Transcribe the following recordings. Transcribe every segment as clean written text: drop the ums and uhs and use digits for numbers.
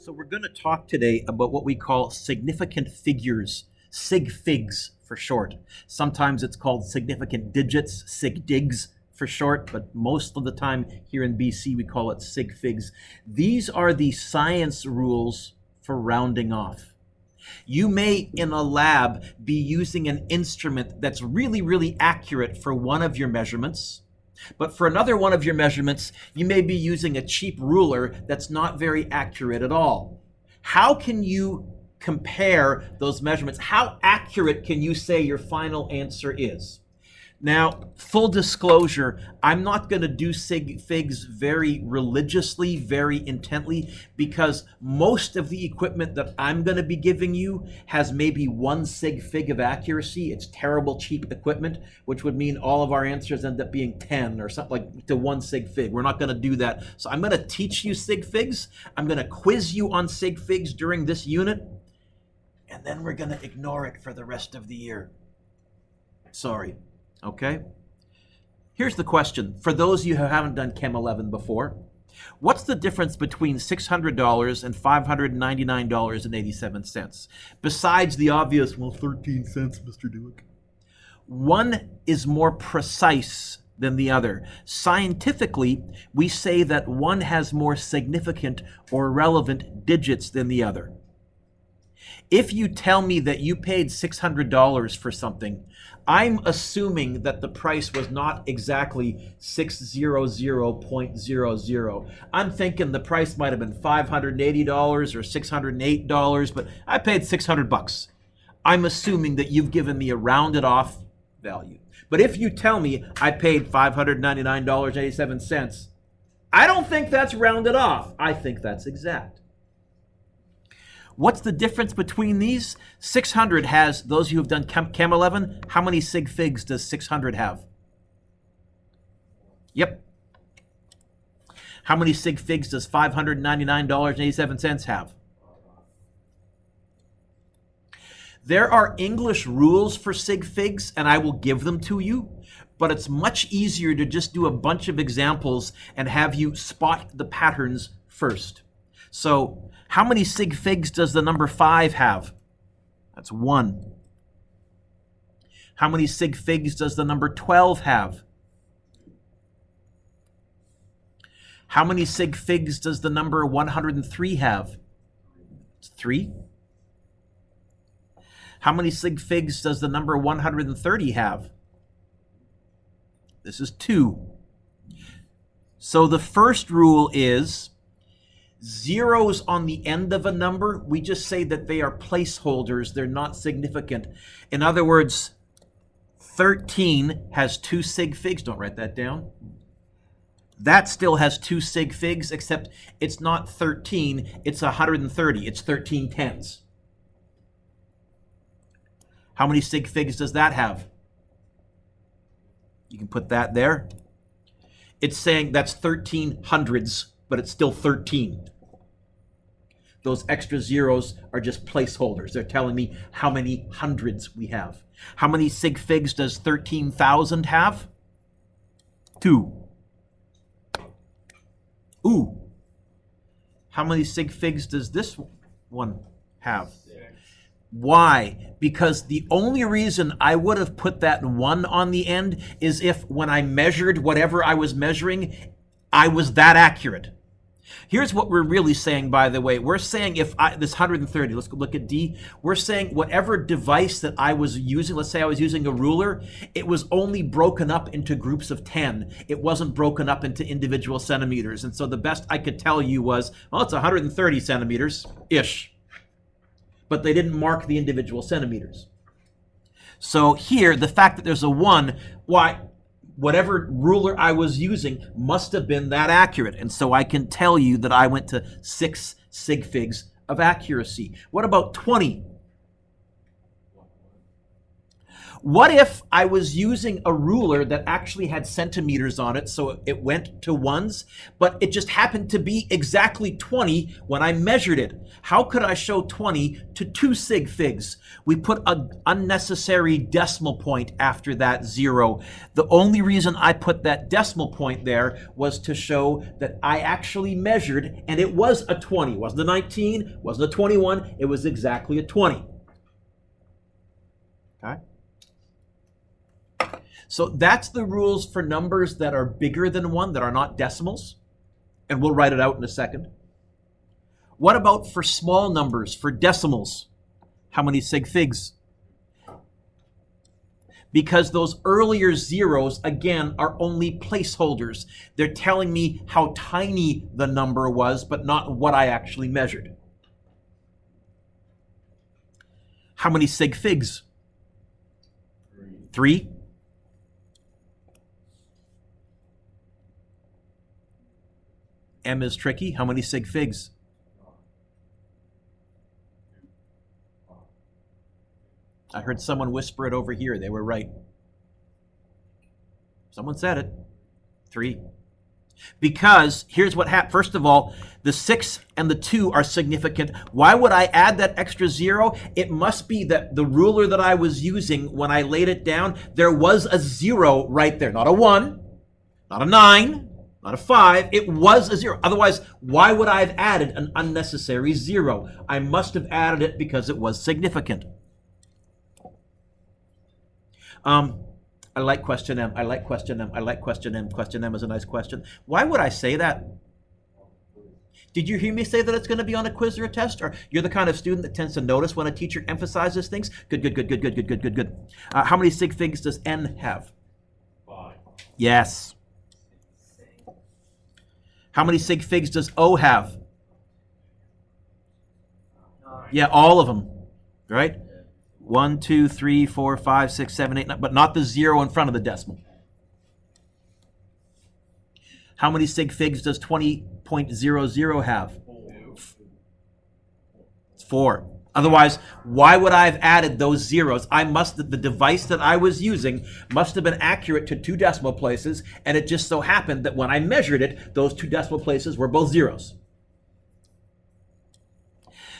So we're going to talk today about what we call significant figures, Sig Figs for short. Sometimes it's called significant digits, Sig Digs for short, but most of the time here in BC we call it Sig Figs. These are the science rules for rounding off. You may, in a lab, be using an instrument that's really accurate for one of your measurements, but for another one of your measurements, you may be using a cheap ruler that's not very accurate at all. How can you compare those measurements? How accurate can you say your final answer is? Now, full disclosure, I'm not going to do Sig Figs very religiously, very intently, because most of the equipment that I'm going to be giving you has maybe 1 Sig Fig of accuracy. It's terrible, cheap equipment, which would mean all of our answers end up being 10 or something like to 1 Sig Fig. We're not going to do that. So I'm going to teach you Sig Figs. I'm going to quiz you on Sig Figs during this unit, and then we're going to ignore it for the rest of the year. Sorry. Okay? Here's the question. For those of you who haven't done Chem 11 before, what's the difference between $600 and $599.87? Besides the obvious, well, 13 cents, Mr. Dewick. One is more precise than the other. Scientifically, we say that one has more significant or relevant digits than the other. If you tell me that you paid $600 for something, I'm assuming that the price was not exactly 600.00. I'm thinking the price might have been $580 or $608, but I paid $600. I'm assuming that you've given me a rounded off value. But if you tell me I paid $599.87, I don't think that's rounded off. I think that's exact. What's the difference between these? 600 has, those of you who have done Chem 11, how many Sig Figs does 600 have? Yep. How many Sig Figs does $599.87 have? There are English rules for Sig Figs, and I will give them to you, but it's much easier to just do a bunch of examples and have you spot the patterns first. So, how many Sig Figs does the number 5 have? That's 1. How many Sig Figs does the number 12 have? How many Sig Figs does the number 103 have? It's 3. How many Sig Figs does the number 130 have? This is 2. So the first rule is zeros on the end of a number, we just say that they are placeholders. They're not significant. In other words, 13 has 2 Sig Figs. Don't write that down. That still has 2 Sig Figs, except it's not 13. It's 130. It's 13 tens. How many Sig Figs does that have? You can put that there. It's saying that's 13 hundreds, but it's still 13. Those extra zeros are just placeholders. They're telling me how many hundreds we have. How many Sig Figs does 13,000 have? 2. Ooh. How many Sig Figs does this one have? 6. Why? Because the only reason I would have put that 1 on the end is if when I measured whatever I was measuring, I was that accurate. Here's what we're really saying, by the way. We're saying this 130, let's go look at D. We're saying whatever device that I was using, let's say I was using a ruler, it was only broken up into groups of 10. It wasn't broken up into individual centimeters. And so the best I could tell you was, well, it's 130 centimeters-ish. But they didn't mark the individual centimeters. So here, the fact that there's a 1, why? Whatever ruler I was using must have been that accurate. And so I can tell you that I went to 6 Sig Figs of accuracy. What about 20? What if I was using a ruler that actually had centimeters on it, so it went to ones, but it just happened to be exactly 20 when I measured it? How could I show 20 to 2 sig figs? We put an unnecessary decimal point after that 0. The only reason I put that decimal point there was to show that I actually measured, and it was a 20. It wasn't a 19, wasn't a 21, it was exactly a 20. Okay? So that's the rules for numbers that are bigger than 1, that are not decimals. And we'll write it out in a second. What about for small numbers, for decimals? How many sig figs? Because those earlier zeros, again, are only placeholders. They're telling me how tiny the number was, but not what I actually measured. How many sig figs? 3. M is tricky. How many sig figs? I heard someone whisper it over here. They were right. Someone said it. 3. Because here's what happened. First of all, the 6 and the 2 are significant. Why would I add that extra 0? It must be that the ruler that I was using when I laid it down, there was a 0 right there. Not a 1, not a 9, not a 5. It was a 0. Otherwise, why would I have added an unnecessary 0? I must have added it because it was significant. I like question M. I like question M. I like question M. Question M is a nice question. Why would I say that? Did you hear me say that it's going to be on a quiz or a test? Or you're the kind of student that tends to notice when a teacher emphasizes things? Good, good, good, good, good, good, good, good, good. How many sig figs does N have? 5. Yes. How many sig figs does O have? 9. Yeah, all of them, right? 1, 2, 3, 4, 5, 6, 7, 8, 9, but not the 0 in front of the decimal. How many sig figs does 20.00 have? 4. It's 4. Otherwise, why would I have added those zeros? The device that I was using must have been accurate to 2 decimal places, and it just so happened that when I measured it, those 2 decimal places were both zeros.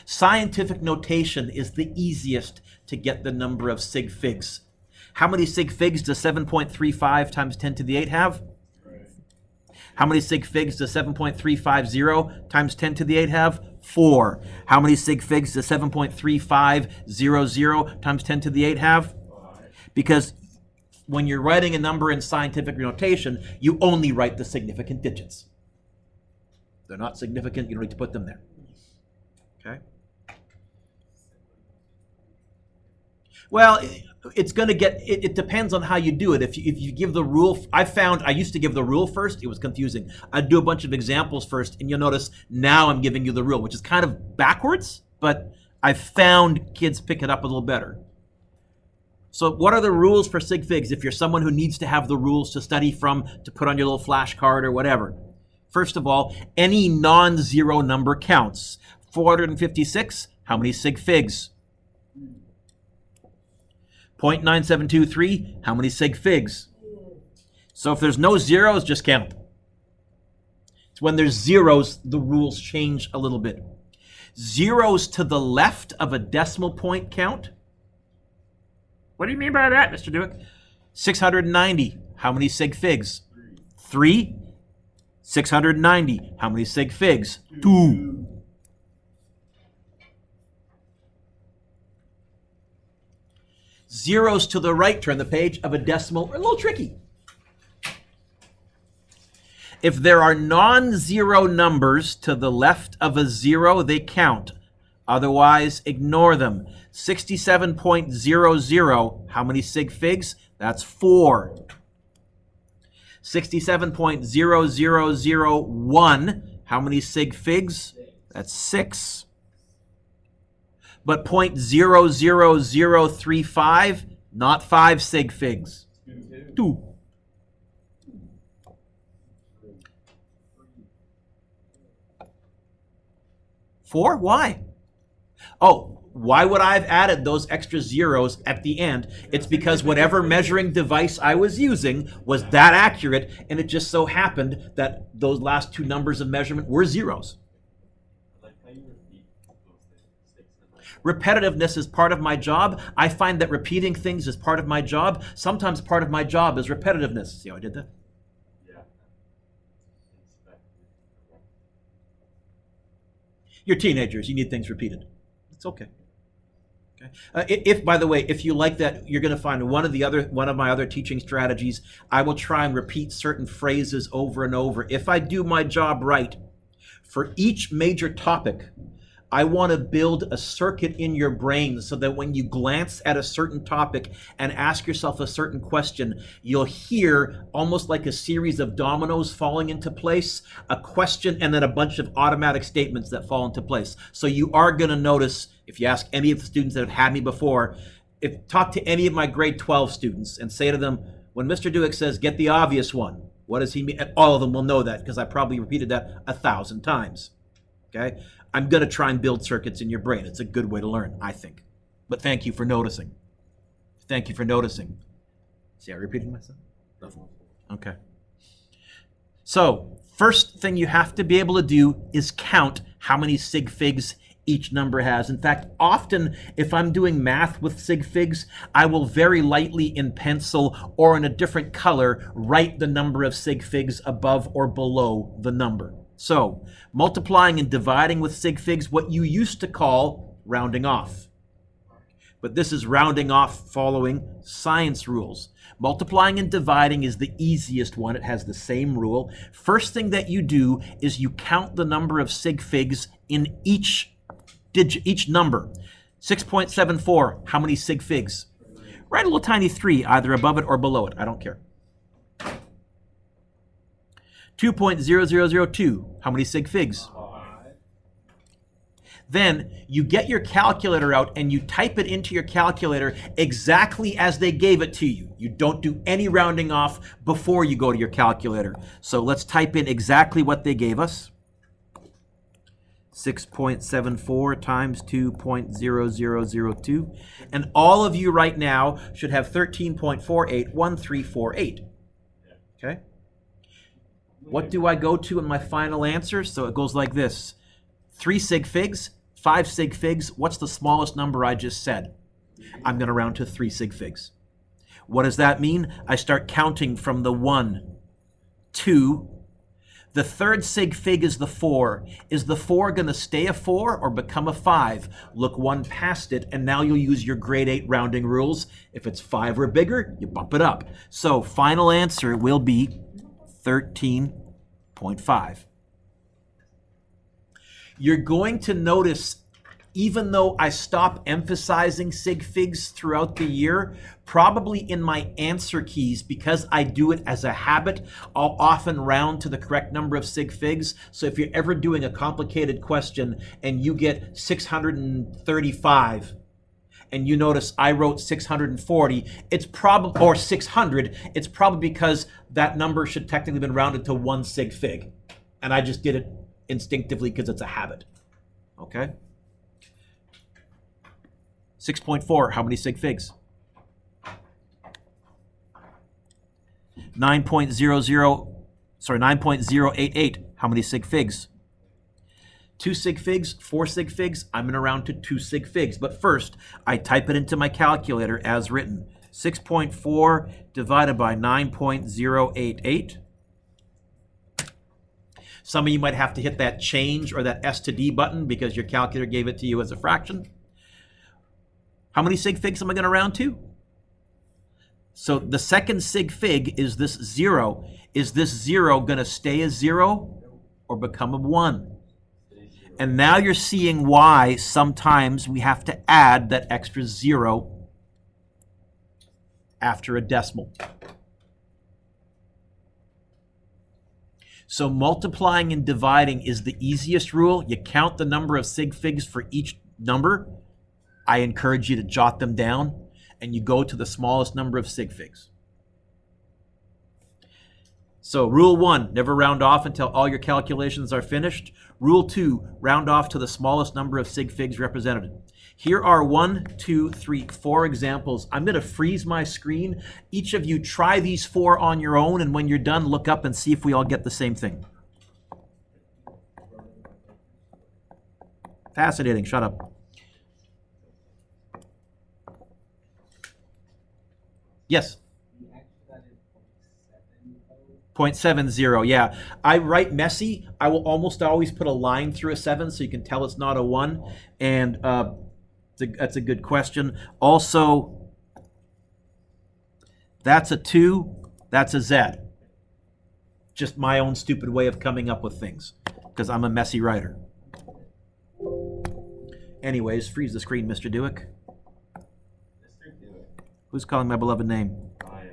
Scientific notation is the easiest to get the number of sig figs. How many sig figs does 7.35 times 10 to the 8 have? 3. How many sig figs does 7.350 times 10 to the 8 have? 4. How many sig figs does 7.3500 times 10 to the 8 have? 5. Because when you're writing a number in scientific notation, you only write the significant digits. They're not significant, you don't need to put them there. Okay? Well, it's going to get, it depends on how you do it. If you give the rule, I used to give the rule first, it was confusing. I'd do a bunch of examples first, and you'll notice now I'm giving you the rule, which is kind of backwards, but I've found kids pick it up a little better. So what are the rules for sig figs if you're someone who needs to have the rules to study from, to put on your little flashcard or whatever? First of all, any non-zero number counts. 456, how many sig figs? 0.9723, how many sig figs? So if there's no zeros, just count. It's when there's zeros, the rules change a little bit. Zeros to the left of a decimal point count? What do you mean by that, Mr. Dewick? 690, how many sig figs? 3. 690, how many sig figs? 2. Zeros to the right, turn the page, of a decimal are a little tricky. If there are non-zero numbers to the left of a 0, they count. Otherwise, ignore them. 67.00, how many sig figs? That's 4. 67.0001, how many sig figs? That's 6. But 0.00035, not 5 sig figs. 2. Four? Why? Oh, Why would I have added those extra zeros at the end? It's because whatever measuring device I was using was that accurate, and it just so happened that those last two numbers of measurement were zeros. Repetitiveness is part of my job. I find that repeating things is part of my job. Sometimes part of my job is repetitiveness. See how I did that? Yeah. You're teenagers. You need things repeated. It's okay. If, by the way, if you like that, you're going to find one of my other teaching strategies. I will try and repeat certain phrases over and over. If I do my job right, for each major topic, I want to build a circuit in your brain so that when you glance at a certain topic and ask yourself a certain question, you'll hear almost like a series of dominoes falling into place, a question and then a bunch of automatic statements that fall into place. So you are going to notice, if you ask any of the students that have had me before, talk to any of my grade 12 students and say to them, when Mr. Duick says, get the obvious one, what does he mean? All of them will know that because I probably repeated that 1,000 times. Okay? I'm going to try and build circuits in your brain. It's a good way to learn, I think. But thank you for noticing. Thank you for noticing. See, I repeated myself? Okay. So, first thing you have to be able to do is count how many sig figs each number has. In fact, often if I'm doing math with sig figs, I will very lightly in pencil or in a different color write the number of sig figs above or below the number. So, multiplying and dividing with sig figs, what you used to call rounding off. But this is rounding off following science rules. Multiplying and dividing is the easiest one. It has the same rule. First thing that you do is you count the number of sig figs in each number. 6.74, how many sig figs? Write a little tiny 3, either above it or below it. I don't care. 2.0002, how many sig figs? 5. Then you get your calculator out and you type it into your calculator exactly as they gave it to you. You don't do any rounding off before you go to your calculator. So let's type in exactly what they gave us. 6.74 times 2.0002. And all of you right now should have 13.481348. Okay? What do I go to in my final answer? So it goes like this. 3 sig figs, 5 sig figs. What's the smallest number I just said? I'm going to round to 3 sig figs. What does that mean? I start counting from the 1, 2. The third sig fig is the 4. Is the 4 going to stay a 4 or become a 5? Look one past it, and now you'll use your grade 8 rounding rules. If it's 5 or bigger, you bump it up. So final answer will be 13.5. You're going to notice, even though I stop emphasizing sig figs throughout the year, probably in my answer keys, because I do it as a habit, I'll often round to the correct number of sig figs. So if you're ever doing a complicated question and you get 635, and you notice I wrote 640, it's probably, or 600, it's probably because that number should technically have been rounded to 1 sig fig. And I just did it instinctively because it's a habit. Okay? 6.4, how many sig figs? 9.088, how many sig figs? 2 sig figs, 4 sig figs, I'm going to round to 2 sig figs. But first, I type it into my calculator as written. 6.4 divided by 9.088. Some of you might have to hit that change or that S to D button because your calculator gave it to you as a fraction. How many sig figs am I going to round to? So the second sig fig is this 0. Is this 0 going to stay a 0 or become a 1? And now you're seeing why sometimes we have to add that extra 0 after a decimal. So multiplying and dividing is the easiest rule. You count the number of sig figs for each number. I encourage you to jot them down, and you go to the smallest number of sig figs. So rule 1, never round off until all your calculations are finished. Rule 2, round off to the smallest number of sig figs represented. Here are 1, 2, 3, 4 examples. I'm going to freeze my screen. Each of you try these 4 on your own, and when you're done, look up and see if we all get the same thing. Fascinating. Shut up. Yes? 0.70, yeah. I write messy. I will almost always put a line through a 7 so you can tell it's not a 1. And that's a good question. Also, that's a 2. That's a Z. Just my own stupid way of coming up with things because I'm a messy writer. Anyways, freeze the screen, Mr. Dewick. Mr. Dewick. Who's calling my beloved name? I am.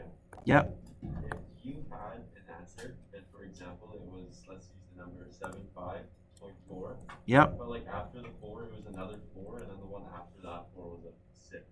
Yep. If you had an answer, and for example, it was, let's use the number 75.4. Yep. But like after the 4, it was another 4, and then the one after that 4 was a 6.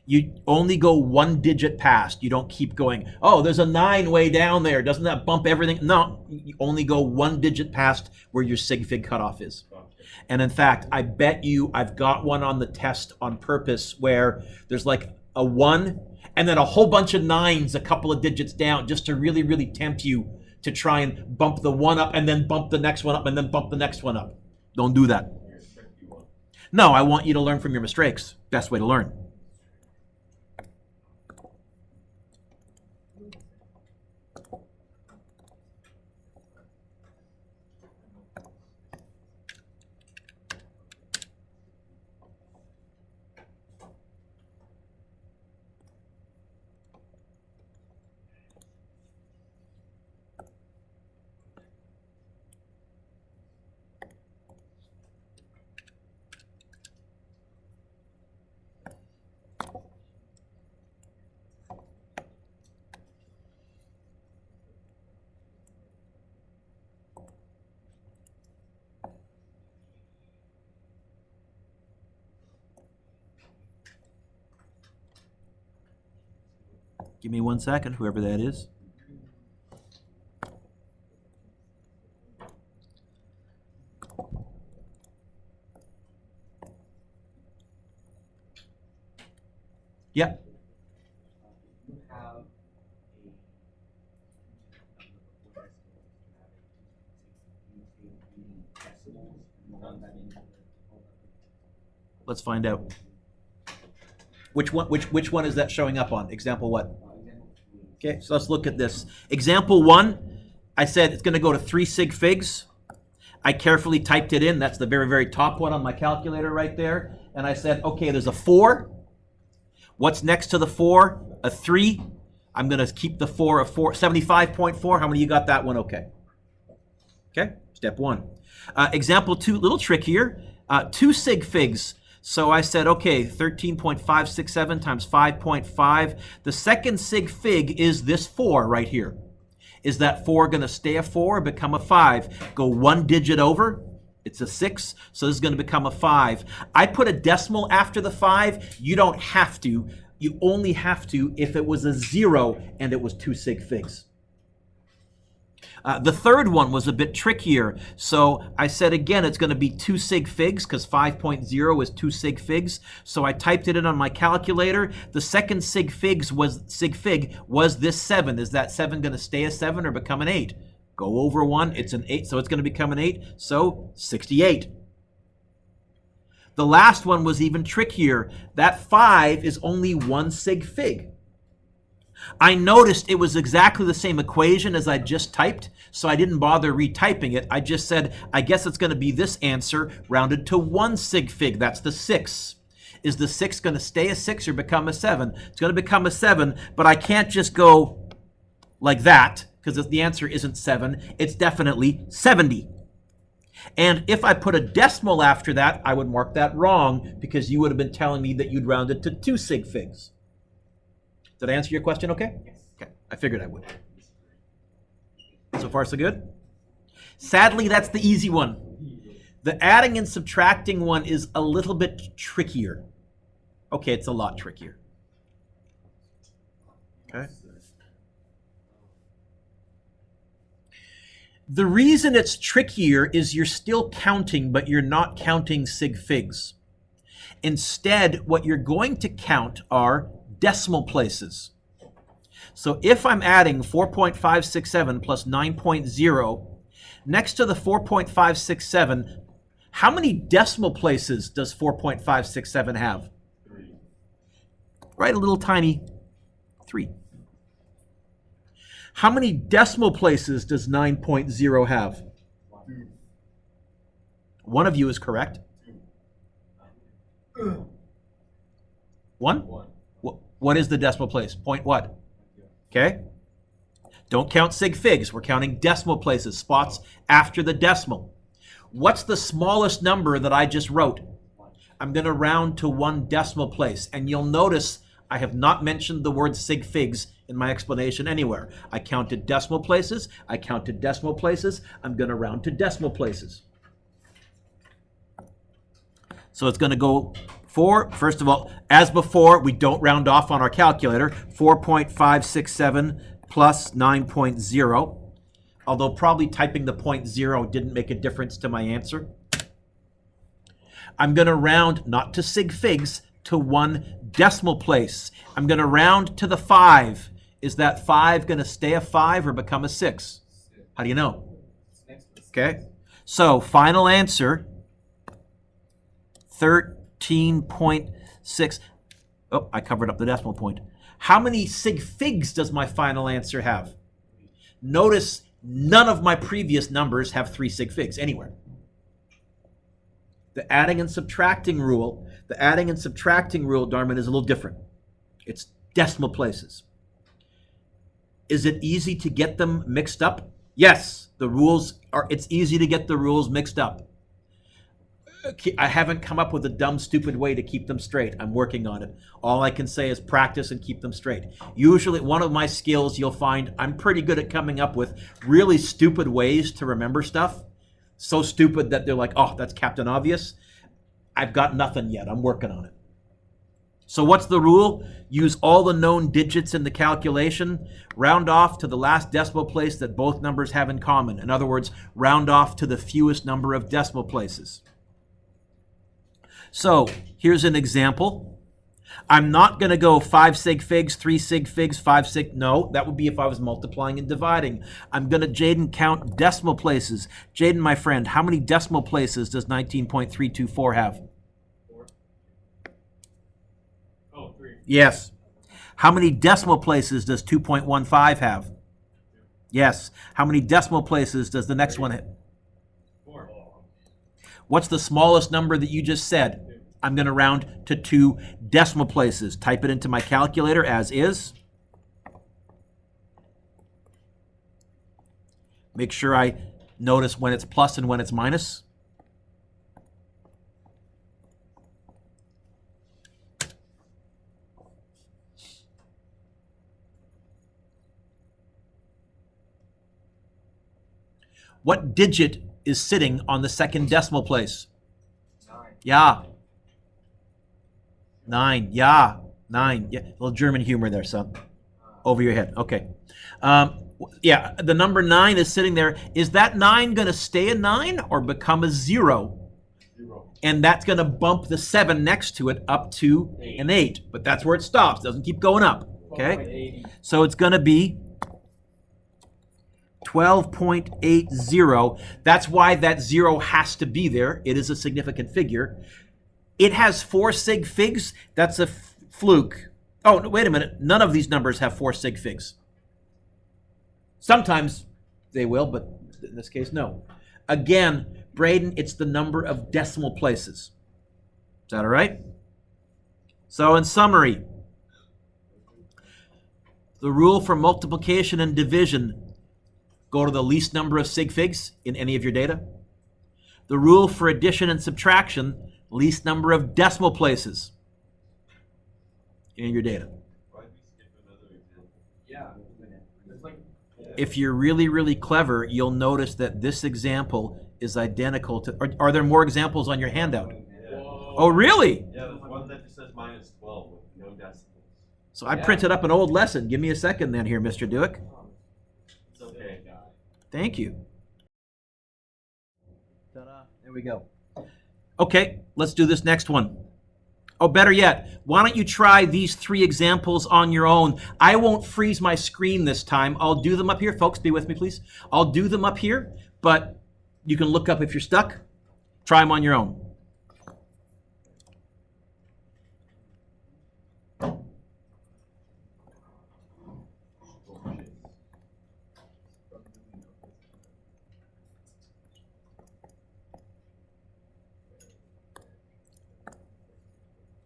You only go 1 digit past. You don't keep going, oh, there's a 9 way down there. Doesn't that bump everything? No, you only go 1 digit past where your sig fig cutoff is. Gotcha. And in fact, I bet you I've got one on the test on purpose where there's like a 1 and then a whole bunch of 9s a couple of digits down just to really, really tempt you to try and bump the 1 up and then bump the next one up and then bump the next one up. Don't do that. You're a tricky one. No, I want you to learn from your mistakes. Best way to learn. Give me 1 second, whoever that is. Yeah. You have Let's find out. Which one is that showing up on? Example what? Okay, so let's look at this. Example 1, I said it's going to go to 3 sig figs. I carefully typed it in. That's the very, very top one on my calculator right there. And I said, okay, there's a 4. What's next to the 4? A 3. I'm going to keep the 4 of 4. 75.4. How many of you got that one? Okay. Okay, step 1. Example 2, a little trickier. 2 sig figs. So I said, okay, 13.567 times 5.5. The second sig fig is this 4 right here. Is that 4 going to stay a 4 or become a 5? Go 1 digit over. It's a 6, so this is going to become a 5. I put a decimal after the 5. You don't have to. You only have to if it was a 0 and it was 2 sig figs. The third one was a bit trickier. So I said, again, it's going to be 2 sig figs because 5.0 is 2 sig figs. So I typed it in on my calculator. The second sig fig was this 7. Is that 7 going to stay a 7 or become an 8? Go over 1. It's an 8, so it's going to become an 8. So 68. The last one was even trickier. That 5 is only 1 sig fig. I noticed it was exactly the same equation as I just typed, so I didn't bother retyping it. I just said, I guess it's going to be this answer rounded to 1 sig fig. That's the 6. Is the 6 going to stay a 6 or become a 7? It's going to become a 7, but I can't just go like that because the answer isn't 7. It's definitely 70. And if I put a decimal after that, I would mark that wrong because you would have been telling me that you'd round it to 2 sig figs. Did I answer your question okay? Yes. Okay, I figured I would. So far, so good? Sadly, that's the easy one. The adding and subtracting one is a little bit trickier. Okay, it's a lot trickier. Okay. The reason it's trickier is you're still counting, but you're not counting sig figs. Instead, what you're going to count are decimal places. So if I'm adding 4.567 plus 9.0, next to the 4.567, how many decimal places does 4.567 have? 3. Right, a little tiny 3. How many decimal places does 9.0 have? 2. One of you is correct. 2. One? 1. What is the decimal place? Point what? Okay. Don't count sig figs. We're counting decimal places, spots after the decimal. What's the smallest number that I just wrote? I'm going to round to 1 decimal place. And you'll notice I have not mentioned the word sig figs in my explanation anywhere. I counted decimal places. I counted decimal places. I'm going to round to decimal places. So it's going to go 4. First of all, as before, we don't round off on our calculator. 4.567 plus 9.0. Although probably typing the 0.0 didn't make a difference to my answer. I'm going to round not to sig figs, to 1 decimal place. I'm going to round to the 5. Is that 5 going to stay a 5 or become a 6? How do you know? Okay. So final answer, 13.6. Oh, I covered up the decimal point. How many sig figs does my final answer have? Notice none of my previous numbers have 3 sig figs anywhere. The adding and subtracting rule, Darman, is a little different. It's decimal places. Is it easy to get them mixed up? Yes, it's easy to get the rules mixed up. I haven't come up with a dumb, stupid way to keep them straight. I'm working on it. All I can say is practice and keep them straight. Usually, one of my skills you'll find I'm pretty good at coming up with really stupid ways to remember stuff. So stupid that they're like, oh, that's Captain Obvious. I've got nothing yet. I'm working on it. So what's the rule? Use all the known digits in the calculation. Round off to the last decimal place that both numbers have in common. In other words, round off to the fewest number of decimal places. So here's an example. I'm not going to go 5 sig figs, 3 sig figs, 5 sig. No, that would be if I was multiplying and dividing. I'm going to, Jaden, count decimal places. Jaden, my friend, how many decimal places does 19.324 have? 4. Oh, 3. Yes. How many decimal places does 2.15 have? 2. Yes. How many decimal places does the next one have? 4. What's the smallest number that you just said? 2. I'm going to round to 2 decimal places. Type it into my calculator as is. Make sure I notice when it's plus and when it's minus. What digit is sitting on the second decimal place? 9. Yeah. 9. Yeah. 9. Yeah. A little German humor there, son. Over your head. Okay. Yeah, the number 9 is sitting there. Is that 9 going to stay a 9 or become a 0? 0. And that's going to bump the 7 next to it up to an 8. But that's where it stops. It doesn't keep going up. Okay? So it's going to be 12.80. That's why that 0 has to be there. It is a significant figure. It has 4 sig figs. That's a fluke. Oh, no, wait a minute. None of these numbers have 4 sig figs. Sometimes they will, but in this case, no. Again, Braden, it's the number of decimal places. Is that all right? So in summary, the rule for multiplication and division, go to the least number of sig figs in any of your data. The rule for addition and subtraction, least number of decimal places in your data. Why did we skip another example? Yeah. It's like, If you're really, really clever, you'll notice that this example is identical to... Are there more examples on your handout? Yeah. Oh, really? Yeah, the one that just says minus 12 with no decimals. So I printed up an old lesson. Give me a second then here, Mr. Duick. It's okay. Thank you. There we go. Okay, let's do this next one. Oh, better yet, why don't you try these 3 examples on your own? I won't freeze my screen this time. I'll do them up here. Folks, be with me, please. I'll do them up here, but you can look up if you're stuck. Try them on your own.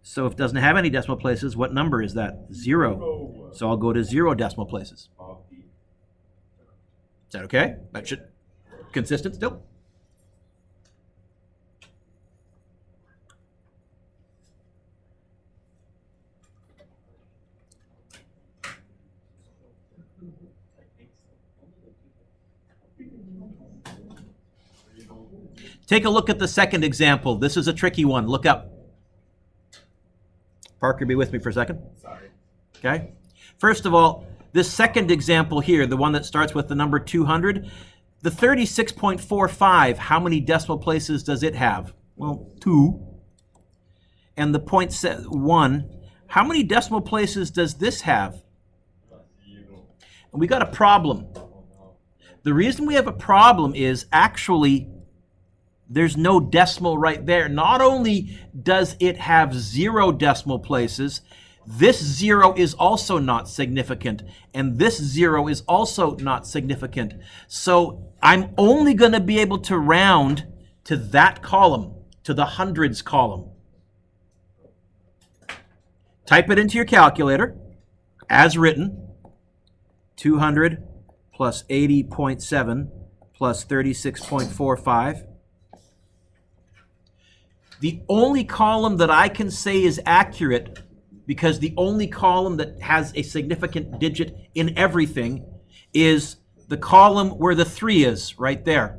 So if it doesn't have any decimal places, what number is that? 0. So I'll go to 0 decimal places. Is that okay? That should consistent still? Take a look at the second example. This is a tricky one. Look up. Parker, be with me for a second. Sorry. Okay. First of all, this second example here, the one that starts with the number 200, the 36.45, how many decimal places does it have? Well, 2. And the 0.1, how many decimal places does this have? And we got a problem. The reason we have a problem is actually there's no decimal right there. Not only does it have 0 decimal places, this 0 is also not significant, and this 0 is also not significant. So I'm only going to be able to round to that column, to the hundreds column. Type it into your calculator, as written, 200 plus 80.7 plus 36.45. The only column that I can say is accurate, because the only column that has a significant digit in everything is the column where the 3 is, right there.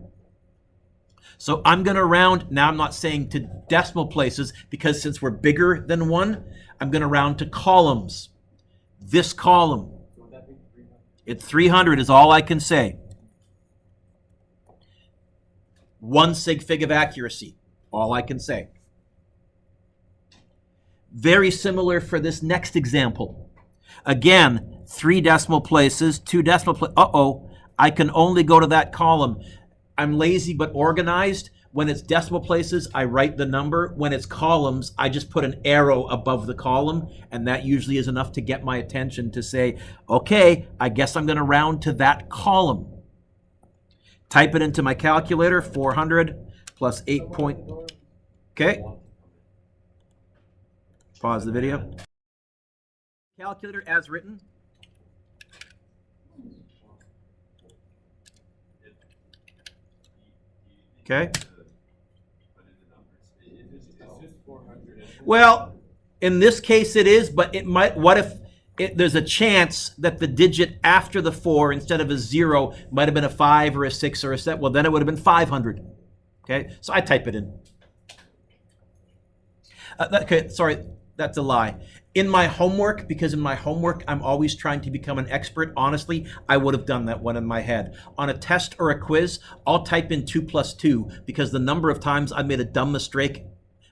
So I'm going to round, now I'm not saying to decimal places, because since we're bigger than 1, I'm going to round to columns. This column, it's 300 is all I can say. 1 sig fig of accuracy. All I can say. Very similar for this next example. Again, 3 decimal places, 2 decimal places. Uh-oh, I can only go to that column. I'm lazy but organized. When it's decimal places, I write the number. When it's columns, I just put an arrow above the column, and that usually is enough to get my attention to say, okay, I guess I'm going to round to that column. Type it into my calculator, 400 plus 8 point. Okay. Pause the video. Calculator as written. Okay. Well, in this case it is, but it might, what if there's a chance that the digit after the 4 instead of a 0 might have been a 5 or a 6 or a 7. Well, then it would have been 500. Okay, so I type it in. Okay, sorry, that's a lie. In my homework, because in my homework I'm always trying to become an expert, honestly, I would have done that one in my head. On a test or a quiz, I'll type in 2 plus 2, because the number of times I made a dumb mistake,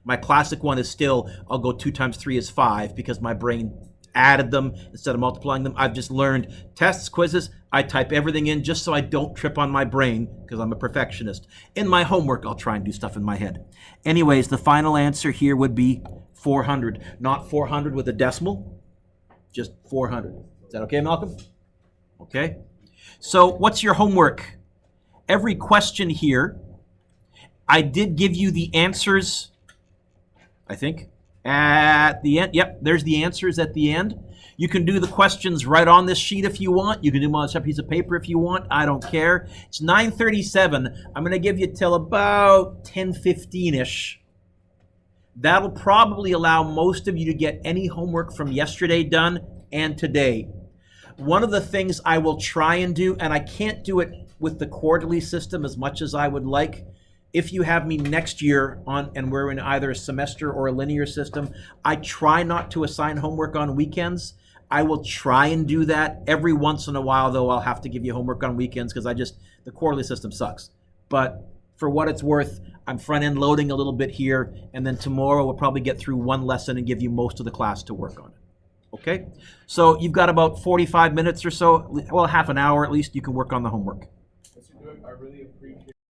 my classic one is still, I'll go 2 times 3 is 5, because my brain added them instead of multiplying them. I've just learned tests, quizzes, I type everything in just so I don't trip on my brain, because I'm a perfectionist. In my homework, I'll try and do stuff in my head. Anyways, the final answer here would be 400. Not 400 with a decimal, just 400. Is that okay, Malcolm? Okay. So what's your homework? Every question here, I did give you the answers, I think, at the end. Yep, there's the answers at the end. You can do the questions right on this sheet if you want. You can do them on a piece of paper if you want. I don't care. It's 9:37. I'm going to give you till about 10:15-ish. That'll probably allow most of you to get any homework from yesterday done and today. One of the things I will try and do, and I can't do it with the quarterly system as much as I would like, if you have me next year on, and we're in either a semester or a linear system, I try not to assign homework on weekends. I will try and do that. Every once in a while, though, I'll have to give you homework on weekends because the quarterly system sucks. But For what it's worth, I'm front-end loading a little bit here, and then tomorrow we'll probably get through one lesson and give you most of the class to work on it. Okay? So you've got about 45 minutes or so, well, half an hour at least, you can work on the homework. Mr. Duick, I really appreciate